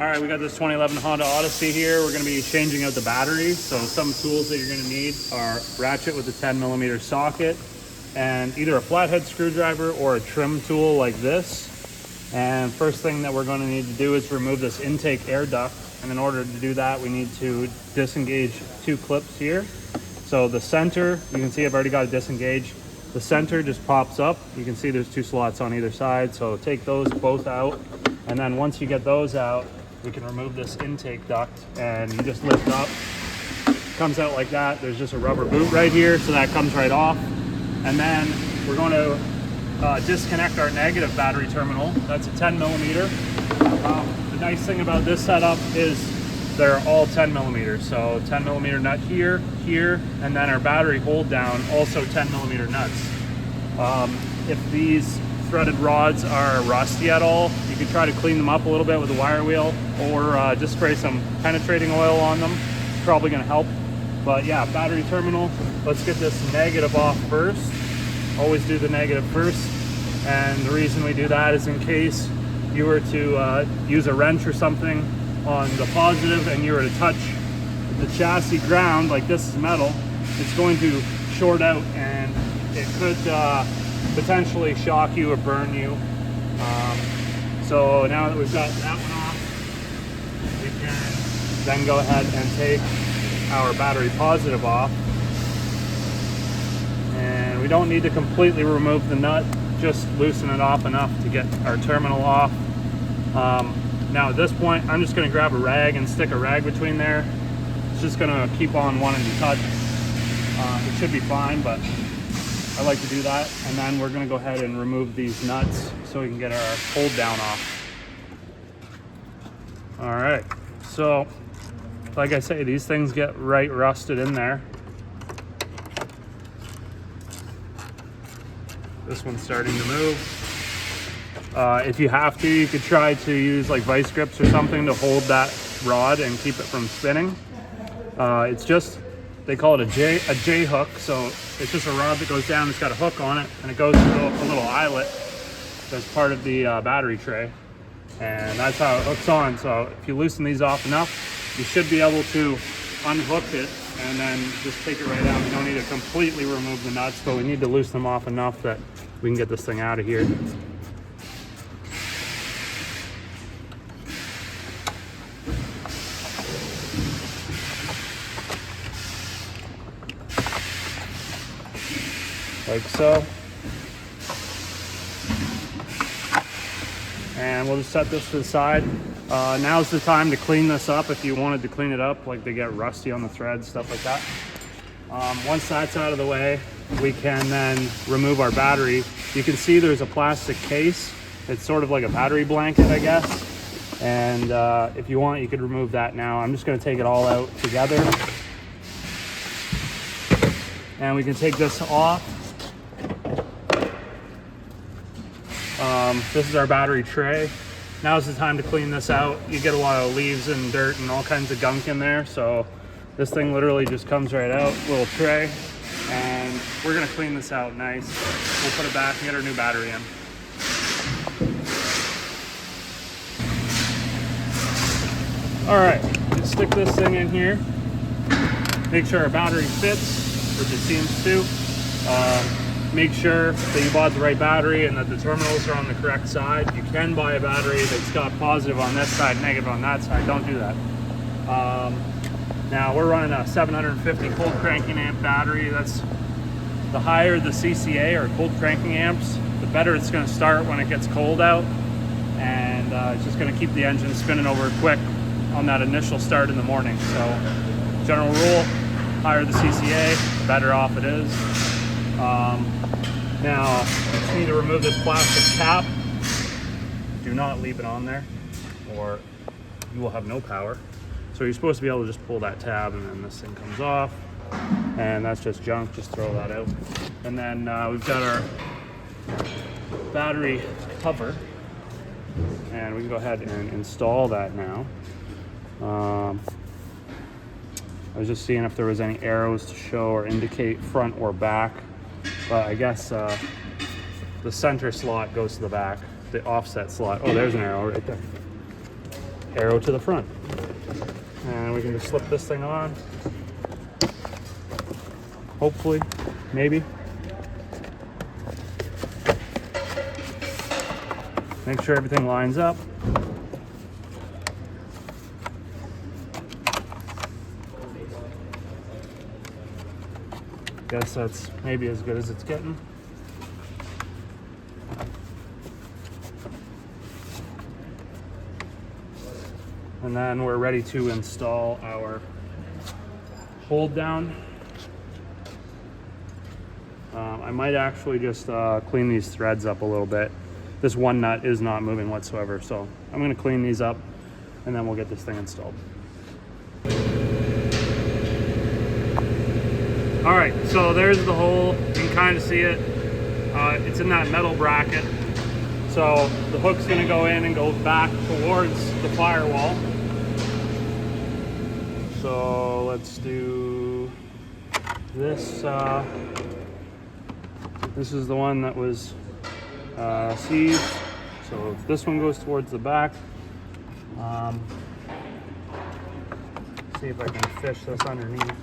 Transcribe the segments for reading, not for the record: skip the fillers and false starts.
All right, we got this 2011 Honda Odyssey here. We're going to be changing out the battery. So some tools that you're going to need are ratchet with a 10mm socket and either a flathead screwdriver or a trim tool like this. And first thing that we're going to need to do is remove this intake air duct. And in order to do that, we need to disengage two clips here. So the center, you can see I've already got it disengaged. The center just pops up. You can see there's two slots on either side. So take those both out. And then once you get those out, we can remove this intake duct and you just lift up. Comes out like that. There's just a rubber boot right here, so that comes right off. And then we're going to disconnect our negative battery terminal. That's a 10mm. The nice thing about this setup is they're all 10mm. So 10mm nut here, here, and then our battery hold down, also 10mm nuts. If these threaded rods are rusty at all, you could try to clean them up a little bit with a wire wheel or just spray some penetrating oil on them. It's probably going to help. But yeah, battery terminal, let's get this negative off first. Always do the negative first. And the reason we do that is in case you were to use a wrench or something on the positive and you were to touch the chassis ground, like this is metal, it's going to short out and it could potentially shock you or burn you. So now that we've got that one off, we can then go ahead and take our battery positive off. And we don't need to completely remove the nut, just loosen it off enough to get our terminal off. Now at this point, I'm just going to grab a rag and stick a rag between there. It's just going to keep on wanting to touch. It should be fine, but I like to do that. And then we're going to go ahead and remove these nuts so we can get our hold down off. All right, so like I say, these things get right rusted in there. This one's starting to move. If you have to, you could try to use like vice grips or something to hold that rod and keep it from spinning. It's just, they call it a J hook, so it's just a rod that goes down, it's got a hook on it, and it goes through a little eyelet that's part of the battery tray. And that's how it hooks on. So if you loosen these off enough, you should be able to unhook it and then just take it right out. You don't need to completely remove the nuts, but we need to loosen them off enough that we can get this thing out of here. Like so. And we'll just set this to the side. Now's the time to clean this up if you wanted to clean it up, like they get rusty on the threads, stuff like that. Once that's out of the way, we can then remove our battery. You can see there's a plastic case. It's sort of like a battery blanket, I guess. And if you want, you could remove that now. I'm just gonna take it all out together. And we can take this off. This is our battery tray. Now's the time to clean this out. You get a lot of leaves and dirt and all kinds of gunk in there. So this thing literally just comes right out, little tray. And we're gonna clean this out nice. We'll put it back and get our new battery in. All right, let's stick this thing in here. Make sure our battery fits, which it seems to. Make sure that you bought the right battery and that the terminals are on the correct side. You can buy a battery that's got positive on this side, negative on that side. Don't do that. Now we're running a 750 cold cranking amp battery. That's the higher the CCA or cold cranking amps, the better it's going to start when it gets cold out. And it's just going to keep the engine spinning over quick on that initial start in the morning. So general rule, higher the CCA, the better off it is. Now, you just need to remove this plastic cap. Do not leave it on there or you will have no power. So you're supposed to be able to just pull that tab and then this thing comes off. And that's just junk, just throw that out. And then we've got our battery cover. And we can go ahead and install that now. I was just seeing if there was any arrows to show or indicate front or back. But I guess the center slot goes to the back, the offset slot. Oh, there's an arrow right there. arrow to the front. And we can just slip this thing on. Hopefully, maybe. Make sure everything lines up. Guess that's maybe as good as it's getting. And then we're ready to install our hold down. I might actually just clean these threads up a little bit. This one nut is not moving whatsoever, so I'm going to clean these up and then we'll get this thing installed. All right, so there's the hole. You can kind of see it. It's in that metal bracket. So the hook's going to go in and go back towards the firewall. So let's do this. This is the one that was seized. So this one goes towards the back. See if I can fish this underneath.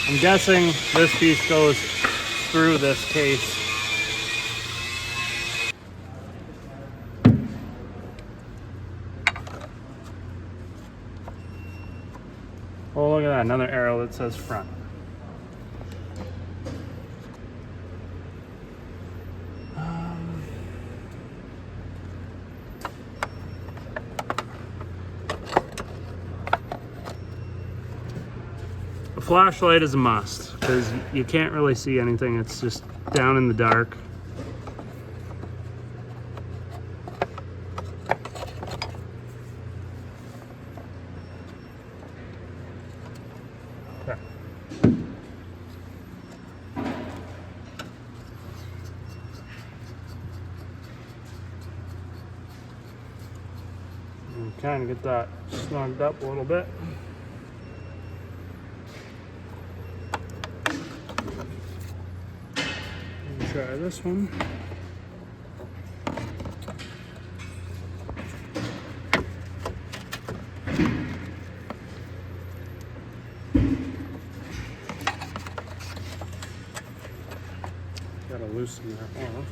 I'm guessing this piece goes through this case. Oh, look at that, another arrow that says front. A flashlight is a must because you can't really see anything. It's just down in the dark. Okay. And kind of get that snugged up a little bit. Try this one. Gotta loosen that off.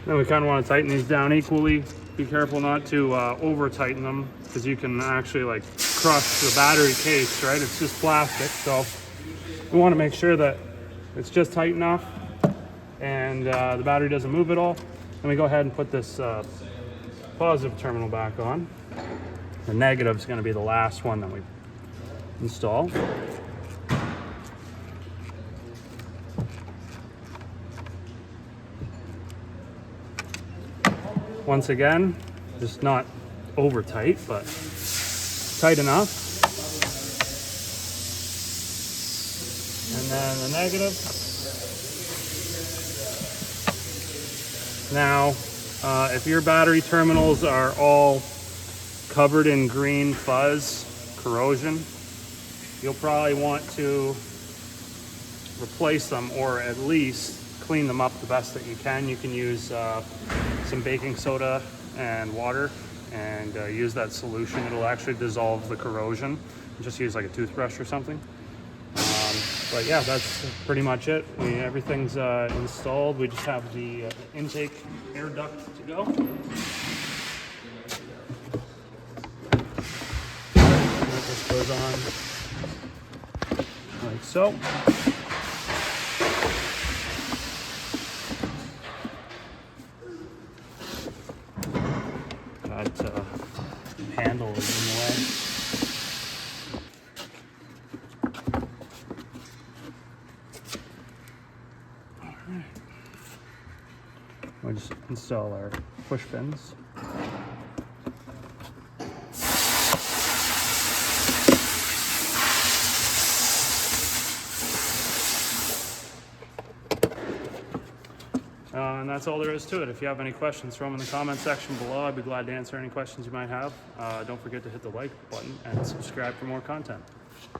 Then we kind of want to tighten these down equally. Be careful not to over tighten them because you can actually like crush the battery case, right? It's just plastic, so we want to make sure that it's just tight enough and the battery doesn't move at all. Then we go ahead and put this positive terminal back on. The negative is going to be the last one that we install. Once again, just not over tight, but tight enough. And then the negative. Now, if your battery terminals are all covered in green fuzz, corrosion, you'll probably want to replace them or at least clean them up the best that you can. You can use some baking soda and water and use that solution. It'll actually dissolve the corrosion. Just use like a toothbrush or something. But yeah, that's pretty much it. Everything's installed. We just have the intake air duct to go. goes on like so. That handle is in the way. We'll just install our push pins. And that's all there is to it. If you have any questions, throw them in the comment section below. I'd be glad to answer any questions you might have. Don't forget to hit the like button and subscribe for more content.